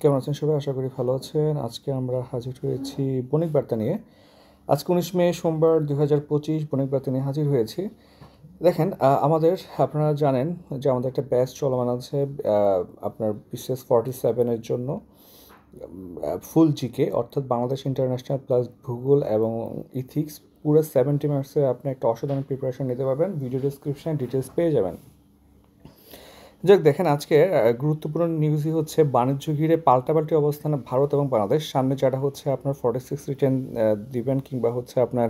কেমন আছেন সবাই? আশা করি ভালো আছেন। আজকে আমরা হাজির হয়েছি বণিক বার্তা নিয়ে। আজকে 19 মে সোমবার 2025 বণিক বার্তা নিয়ে হাজির হয়েছি। দেখেন, আমাদের আপনারা জানেন যে আমাদের একটা ব্যাচ চলমান আছে আপনার বিসিএস 47 এর জন্য ফুল জিকে অর্থাৎ বাংলাদেশ ইন্টারন্যাশনাল প্লাস ভূগোল এবং ইথিক্স পুরো 70 মার্কসের আপনি একটা অসাধারণ প্রিপারেশন নিতে পারবেন। ভিডিও ডিসক্রিপশনে ডিটেলস পেয়ে যাবেন। যাক দেখেন, আজকে গুরুত্বপূর্ণ নিউজই হচ্ছে বাণিজ্য ঘিরে পাল্টাপাল্টি অবস্থানে ভারত এবং বাংলাদেশ। সামনে যারা হচ্ছে আপনার 46 রিটার্ন দিবেন কিংবা হচ্ছে আপনার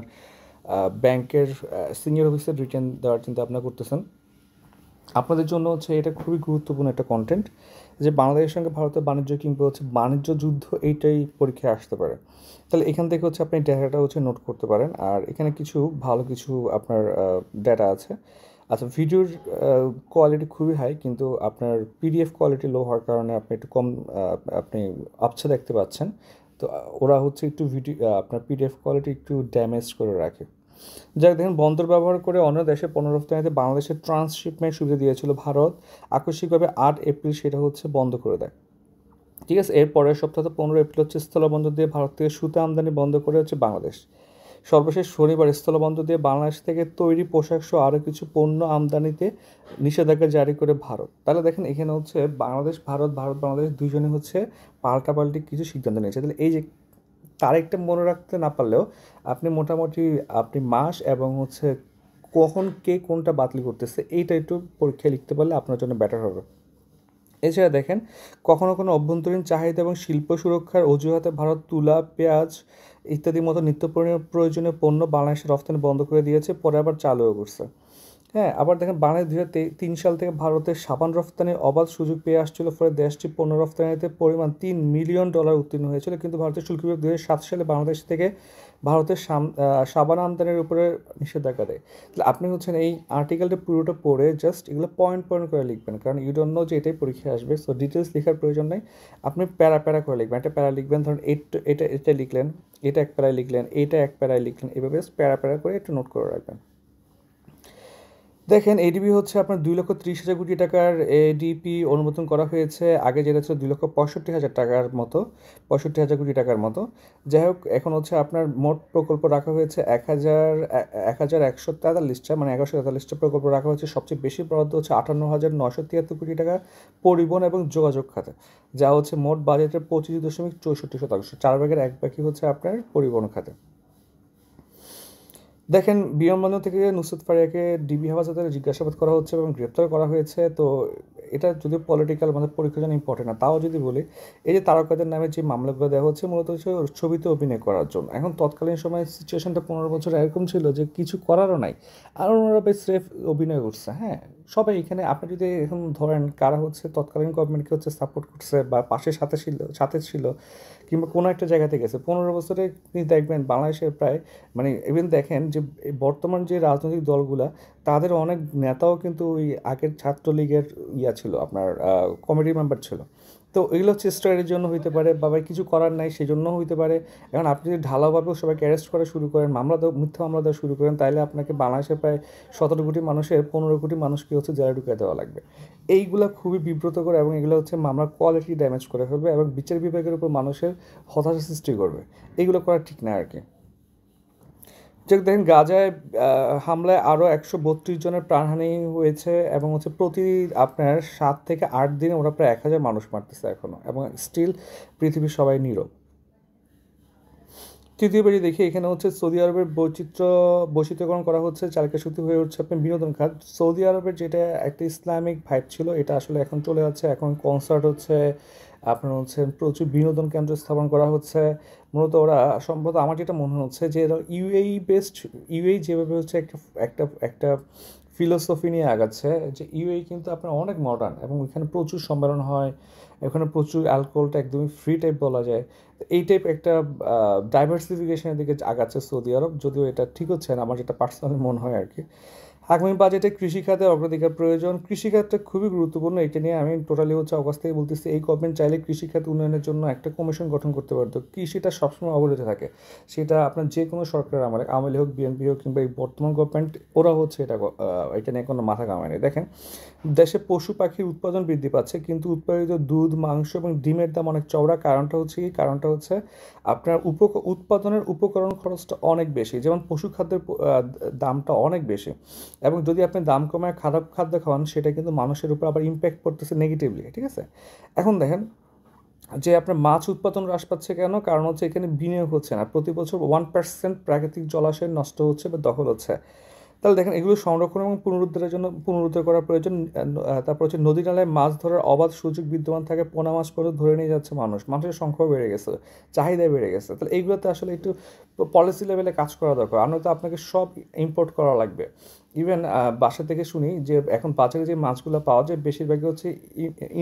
ব্যাংকের সিনিয়র অফিসার রিটার্ন দেওয়ার চিন্তা আপনারা করতেছেন, আপনাদের জন্য হচ্ছে এটা খুবই গুরুত্বপূর্ণ একটা কন্টেন্ট যে বাংলাদেশের সঙ্গে ভারতের বাণিজ্য কিংবা হচ্ছে বাণিজ্য যুদ্ধ এইটাই পরীক্ষায় আসতে পারে। তাহলে এখান থেকে হচ্ছে আপনি ডেটাটা হচ্ছে নোট করতে পারেন। আর এখানে কিছু ভালো কিছু আপনার ডেটা আছে। আচ্ছা, ভিডিওর কোয়ালিটি খুবই হাই, কিন্তু আপনার পিডিএফ কোয়ালিটি লো হওয়ার কারণে আপনি একটু কম আপনি আবছা দেখতে পাচ্ছেন। তো ওরা হচ্ছে একটু ভিডিও আপনার পিডিএফ কোয়ালিটি একটু ড্যামেজ করে রাখে। যাক দেখেন, বন্দর ব্যবহার করে অন্য দেশে পণ্য রপ্তানিতে বাংলাদেশের ট্রান্সশিপমেন্ট সুবিধা দিয়েছিল ভারত। আকস্মিকভাবে 8 এপ্রিল সেটা হচ্ছে বন্ধ করে দেয়। ঠিক আছে, এর পরের সপ্তাহে 15 এপ্রিল হচ্ছে স্থলবন্দর দিয়ে ভারত থেকে সুতা আমদানি বন্ধ করে হচ্ছে বাংলাদেশ। সর্বশেষ শনিবার স্থলবন্দর দিয়ে বাংলাদেশ থেকে তৈরি পোশাক সহ আরও কিছু পণ্য আমদানিতে নিষেধাজ্ঞা জারি করে ভারত। তাহলে দেখেন, এখানে হচ্ছে বাংলাদেশ ভারত ভারত বাংলাদেশ দুইজনে হচ্ছে পাল্টাপাল্টি কিছু সিদ্ধান্ত নিয়েছে। তাহলে এই যে তারিখটা মনে রাখতে না পারলেও আপনি মোটামুটি আপনি মাস এবং হচ্ছে কখন কে কোনটা বাতিল করতেছে এইটা একটু পরীক্ষায় লিখতে পারলে আপনার জন্য বেটার হবে। এছাড়া দেখেন, কখনো কোনো অভ্যন্তরীণ চাহিদা এবং শিল্প সুরক্ষার অজুহাতে ভারত তুলা, পেঁয়াজ ইত্যাদির মতো নিত্য প্রয়োজনীয় পণ্য বাংলাদেশে রফতানি বন্ধ করে দিয়েছে, পরে আবার চালুও করছে। হ্যাঁ, আবার দেখেন, বাংলাদেশ 2003 সাল থেকে ভারতের সাবান রফতানির অবাধ সুযোগ পেয়ে আসছিল, ফলে দেশটি পণ্য রফতানিতে পরিমাণ $3 মিলিয়ন উত্তীর্ণ হয়েছিল। কিন্তু ভারতের শুল্ক বিভাগ 2007 সালে বাংলাদেশ থেকে ভারতের সাবান আমদানির উপরে নিষেধাজ্ঞা দেয়। তাহলে আপনি হচ্ছেন এই আর্টিকেলটা পুরোটা পড়ে জাস্ট এগুলো পয়েন্ট পয়েন্ট করে লিখবেন, কারণ ইউ ডোন্ট নো যে এটাই পরীক্ষায় আসবে। সো ডিটেলস লেখার প্রয়োজন নেই, আপনি প্যারা প্যারা করে লিখবেন। একটা প্যারা লিখবেন, ধরুন এটা এটা লিখলেন, এটা এক প্যারায় লিখলেন, এটা এক প্যারায় লিখলেন, এভাবে প্যারা প্যারা করে একটু নোট করে রাখবেন। দেখেন, এডিপি হচ্ছে আপনার 2,30,000 কোটি টাকার এডিপি অনুমোদন করা হয়েছে। আগে যেটা ছিল 2,65,000 টাকার মতো, 65,000 কোটি টাকার মতো। যাই হোক, এখন হচ্ছে আপনার মোট প্রকল্প রাখা হয়েছে 1,143টা, মানে 1,143টা প্রকল্প রাখা হয়েছে। সবচেয়ে বেশি বরাদ্দ হচ্ছে 58,973 কোটি টাকা পরিবহন এবং যোগাযোগ খাতে, যা হচ্ছে মোট বাজেটের 25.64%। 4 ভাগের 1 ভাগই হচ্ছে আপনার পরিবহন খাতে। দেখেন, বিমানবন্দর থেকে নুসরাত ফারিয়াকে ডিবি হেফাজতে জিজ্ঞাসাবাদ করা হচ্ছে এবং গ্রেপ্তার করা হয়েছে। তো এটা যদিও পলিটিক্যাল মানে পরীক্ষার জন্য ইম্পর্টেন্ট না, তাও যদি বলি, এই যে তারকাদের নামে যে মামলাগুলো দেওয়া হচ্ছে মূলত হচ্ছে ওর ছবিতে অভিনয় করার জন্য। এখন তৎকালীন সময় সিচুয়েশনটা 15 বছর এরকম ছিল যে কিছু করারও নাই, আর ওনারা বেশ স্রেফ অভিনয় করছে। হ্যাঁ, সবাই এখানে আপনি যদি এখন ধরেন কারা হচ্ছে তৎকালীন গভর্নমেন্টকে হচ্ছে সাপোর্ট করছে বা পাশের সাথে ছিল কিংবা কোনো একটা জায়গাতে গেছে 15 বছরে, আপনি দেখবেন বাংলাদেশের প্রায় মানে ইভেন দেখেন যে এই বর্তমান যে রাজনৈতিক দলগুলা তাদের অনেক নেতাও কিন্তু ওই আগের ছাত্রলীগের ছিল, আপনার কমিটি মেম্বার ছিল। তো এগুলো হচ্ছে স্টোরির জন্য হইতে পারে, বা কিছু করার নাই সেজন্যও হইতে পারে। এখন আপনি যদি ঢালাওভাবেও সবাইকে অ্যারেস্ট করা শুরু করেন, মিথ্যা মামলা দেওয়া শুরু করেন, তাহলে আপনাকে বাংলাদেশের প্রায় 17 কোটি মানুষের 15 কোটি মানুষকে হচ্ছে জেলে ঢুকিয়ে দেওয়া লাগবে। এইগুলা খুবই বিব্রতকর এবং এগুলো হচ্ছে মামলার কোয়ালিটি ড্যামেজ করে ফেলবে এবং বিচার বিভাগের উপর মানুষের হতাশা সৃষ্টি করবে। এগুলো করা ঠিক না আর কি। যে দেখেন, গাজায় হামলায় আরও 132 জনের প্রাণহানি হয়েছে এবং হচ্ছে প্রতি আপনার 7 থেকে 8 দিনে ওরা প্রায় 1,000 মানুষ মারতেছে এখনও, এবং স্টিল পৃথিবীর সবাই নীরব। তৃতীয় পেজে দেখি, এখানে হচ্ছে সৌদি আরবের বৈচিত্র্যকরণ করা হচ্ছে, চালিকা শক্তি হয়ে উঠছে আপনার বিনোদন খাত। সৌদি আরবের যেটা একটা ইসলামিক ভাইব ছিল, এটা আসলে এখন চলে যাচ্ছে। এখন কনসার্ট হচ্ছে, আপনার হচ্ছে প্রচুর বিনোদন কেন্দ্র স্থাপন করা হচ্ছে। মূলত ওরা সম্ভবত, আমার যেটা মনে হচ্ছে যে এরা ইউএই যেভাবে হচ্ছে একটা একটা একটা ফিলোসফি নিয়ে আগাচ্ছে, যে ইউএই কিন্তু আপনার অনেক মডার্ন এবং এখানে প্রচুর সম্মেলন হয়, এখানে প্রচুর অ্যালকোহলটা একদমই ফ্রি টাইপ বলা যায়। তো এই টাইপ একটা ডাইভার্সিফিকেশনের দিকে আগাচ্ছে সৌদি আরব, যদিও এটা ঠিক হচ্ছে না আমার যেটা পার্সোনালি মনে হয় আর কি। আগামী বাজেটে কৃষিখাতে অগ্রাধিকার প্রয়োজন। কৃষিখাতটা খুবই গুরুত্বপূর্ণ, এটা নিয়ে আমি টোটালি হচ্ছে অবস্থা থেকে বলতেছি। এই গভর্নমেন্ট চাইলে কৃষিখাত উন্নয়নের জন্য একটা কমিশন গঠন করতে পারতো। কৃষিটা সবসময় অবহেলিত থাকে, সেটা আপনার যে কোনো সরকারের আমলে, আওয়ামী হোক, বিএনপি হোক, কিংবা এই বর্তমান গভর্নমেন্ট, ওরা হচ্ছে এটা নিয়ে কোনো মাথা কামায়নি। দেখেন, দেশে পশু পাখির উৎপাদন বৃদ্ধি পাচ্ছে, কিন্তু উৎপাদিত দুধ, মাংস এবং ডিমের দাম অনেক চওড়া। কারণটা হচ্ছে আপনার উৎপাদনের উপকরণ খরচটা অনেক বেশি। যেমন পশু খাদ্যের দামটা অনেক বেশি, এবং যদি আপনি দাম কমায় খারাপ খাদ্য খাওয়ান, সেটা কিন্তু মানুষের উপর আবার ইম্প্যাক্ট করতেছে নেগেটিভলি, ঠিক আছে? এখন দেখেন যে আপনার মাছ উৎপাদন হ্রাস পাচ্ছে কেন? কারণ হচ্ছে এখানে বিনিয়োগ হচ্ছে না। প্রতি বছর 1% প্রাকৃতিক জলাশয় নষ্ট হচ্ছে বা দখল হচ্ছে। তাহলে দেখেন, এগুলো সংরক্ষণ এবং পুনরুদ্ধার করা প্রয়োজন। তারপর হচ্ছে নদী নালায় মাছ ধরার অবাধ সুযোগ বিদ্যমান থাকে, পোনা মাছ পরে ধরে নিয়ে যাচ্ছে মানুষের সংখ্যাও বেড়ে গেছে, চাহিদা বেড়ে গেছে। তাহলে এইগুলোতে আসলে একটু পলিসি লেভেলে কাজ করা দরকার। আমরা তো আপনাকে সব ইম্পোর্ট করা লাগবে। ইভেন বাসা থেকে শুনি যে এখন বাজারে যে মাছগুলো পাওয়া যায়, বেশিরভাগই হচ্ছে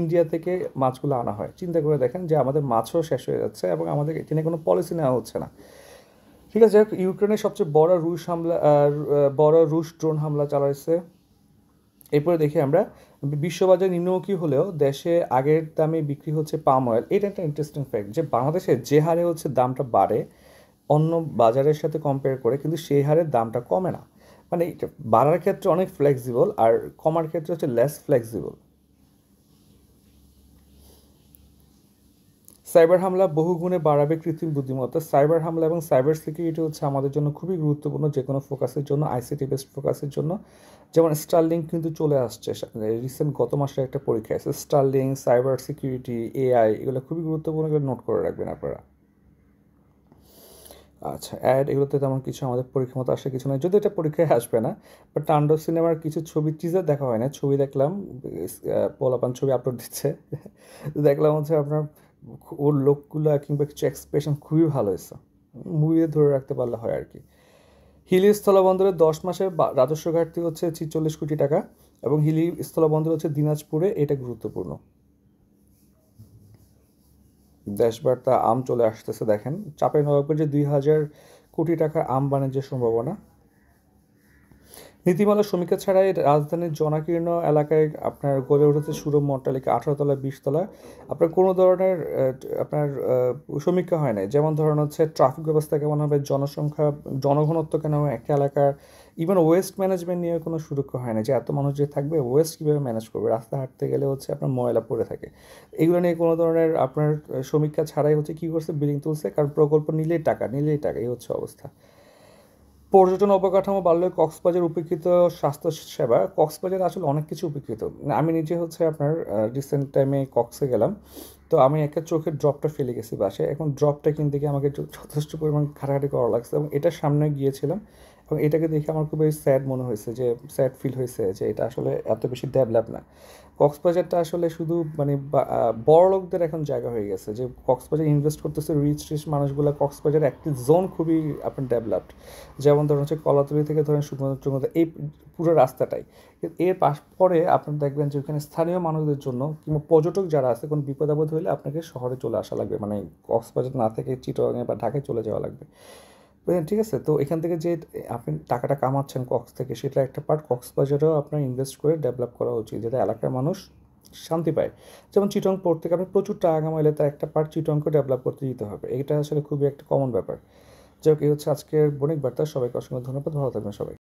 ইন্ডিয়া থেকে মাছগুলো আনা হয়। চিন্তা করে দেখেন যে আমাদের মাছও শেষ হয়ে যাচ্ছে, এবং আমাদের এখানে কোনো পলিসি নেওয়া হচ্ছে না। ঠিক আছে, ইউক্রেনের সবচেয়ে বড় রুশ ড্রোন হামলা চালাইছে। এরপরে দেখি আমরা, বিশ্ববাজার নিম্নমুখী হলেও দেশে আগের দামে বিক্রি হচ্ছে পাম অয়েল। এটা একটা ইন্টারেস্টিং ফ্যাক্ট যে বাংলাদেশে যে হারে হচ্ছে দামটা বাড়ে অন্য বাজারের সাথে কম্পেয়ার করে, কিন্তু সেই হারে দামটা কমে না। মানে এটা বাড়ার ক্ষেত্রে অনেক ফ্লেক্সিবল, আর কমার ক্ষেত্রে হচ্ছে লেস ফ্লেক্সিবল। সাইবার হামলা বহুগুণে বাড়াবে কৃত্রিম বুদ্ধিমত্তা। সাইবার হামলা এবং সাইবার সিকিউরিটি হচ্ছে আমাদের জন্য খুবই গুরুত্বপূর্ণ, যে কোনো ফোকাসের জন্য, আইসিটি বেসড ফোকাসের জন্য। যেমন স্টারলিংক কিন্তু চলে আসছে, রিসেন্ট গত মাসে একটা পরীক্ষা আছে। স্টারলিংক, সাইবার সিকিউরিটি, এআই, এগুলো খুবই গুরুত্বপূর্ণ, এগুলো নোট করে রাখবেন আপনারা। আচ্ছা, অ্যাড এগুলোতে তেমন কিছু আমাদের পরীক্ষা মতো আসে কিছু নয়, যদি এটা পরীক্ষায় আসবে না। বাট তাণ্ডব সিনেমার কিছু ছবি, টিজার দেখা হয় না, ছবি দেখলাম, পোলাপান ছবি আপলোড দিচ্ছে, দেখলাম হচ্ছে আপনার ওর লোকগুলো কিংবা কিছু এক্সপ্রেশন খুবই ভালো হয়েছে। মুভিতে ধরে রাখতে পারলে হয় আর কি। হিলি স্থলবন্দরে 10 মাসের রাজস্ব ঘাটতি হচ্ছে 46 কোটি টাকা, এবং হিলি স্থলবন্দর হচ্ছে দিনাজপুরে, এটা গুরুত্বপূর্ণ। দেশবার্তা আম চলে আসতেছে, দেখেন চাঁপাইনবাবগঞ্জে 2,000 কোটি টাকার আম বাণিজ্যের সম্ভাবনা। নীতিমালা সমীক্ষা ছাড়াই রাজধানীর জনাকীর্ণ এলাকায় আপনার গড়ে উঠেছে সুরম অট্টালিকা, 18 তলা, 20 তলা। আপনার কোনো ধরনের আপনার সমীক্ষা হয় নাই। যেমন ধরুন হচ্ছে ট্রাফিক ব্যবস্থা কেমন হবে, জনসংখ্যা, জনঘনত্ব কেন হবে একটা এলাকার, ইভেন ওয়েস্ট ম্যানেজমেন্ট নিয়ে কোনো সুরক্ষা হয় না, যে এত মানুষ যে থাকবে, ওয়েস্ট কীভাবে ম্যানেজ করবে, রাস্তা হাঁটতে গেলে হচ্ছে আপনার ময়লা পড়ে থাকে। এগুলো নিয়ে কোনো ধরনের আপনার সমীক্ষা ছাড়াই হচ্ছে কী করছে, বিল্ডিং তুলছে, কারণ প্রকল্প নিলেই টাকা, এই হচ্ছে অবস্থা। পর্যটন অবকাঠামো বাড়লে কক্সবাজার উপেক্ষিত স্বাস্থ্য সেবা। কক্সবাজার আসলে অনেক কিছু উপেক্ষিত। আমি নিজে হচ্ছে আপনার রিসেন্ট টাইমে কক্সে গেলাম, তো আমি একটা চোখের ড্রপটা ফেলে গেছি বাসে। এখন ড্রপটা কিনতে গিয়ে আমাকে যথেষ্ট পরিমাণ ঘাটাঘাটি করা লাগছে, এবং এটার সামনে গিয়েছিলাম, এবং এটাকে দেখে আমার খুবই স্যাড মনে হয়েছে, যে স্যাড ফিল হয়েছে যে এটা আসলে এত বেশি ডেভেলপ না। কক্সবাজারটা আসলে শুধু মানে বড় লোকদের এখন জায়গা হয়ে গেছে, যে কক্সবাজার ইনভেস্ট করতেছে রিচ মানুষগুলো। কক্সবাজার একটি জোন খুবই আপনার ডেভেলপড, যেমন ধরুন হচ্ছে কলাতলি থেকে ধরেন সুগন্ধ, এই পুরো রাস্তাটাই। এর পরে আপনার দেখবেন যে ওখানে স্থানীয় মানুষদের জন্য কিংবা পর্যটক যারা আছে, কোনো বিপদ আপদ হলে আপনাকে শহরে চলে আসা লাগবে, মানে কক্সবাজার না থেকে চিটাগাং বা ঢাকায় চলে যাওয়া লাগবে। ঠিক আছে, তো এখান থেকে যে আপনি টাকাটা কামাচ্ছেন কক্স থেকে, সেটা একটা পার্ট কক্সবাজারেও আপনার ইনভেস্ট করে ডেভেলপ করা উচিত, যেটা এলাকার মানুষ শান্তি পায়। যেমন চিটং পোর্ট থেকে আপনি প্রচুর টাকা কামাইলে তার একটা পার্ট চিটংকে ডেভেলপ করতে দিতে হবে, এটা আসলে খুবই একটা কমন ব্যাপার। যাই হোক, এই হচ্ছে আজকের বণিক বার্তা। সবাইকে অসংখ্য ধন্যবাদ, ভালো থাকবেন সবাই।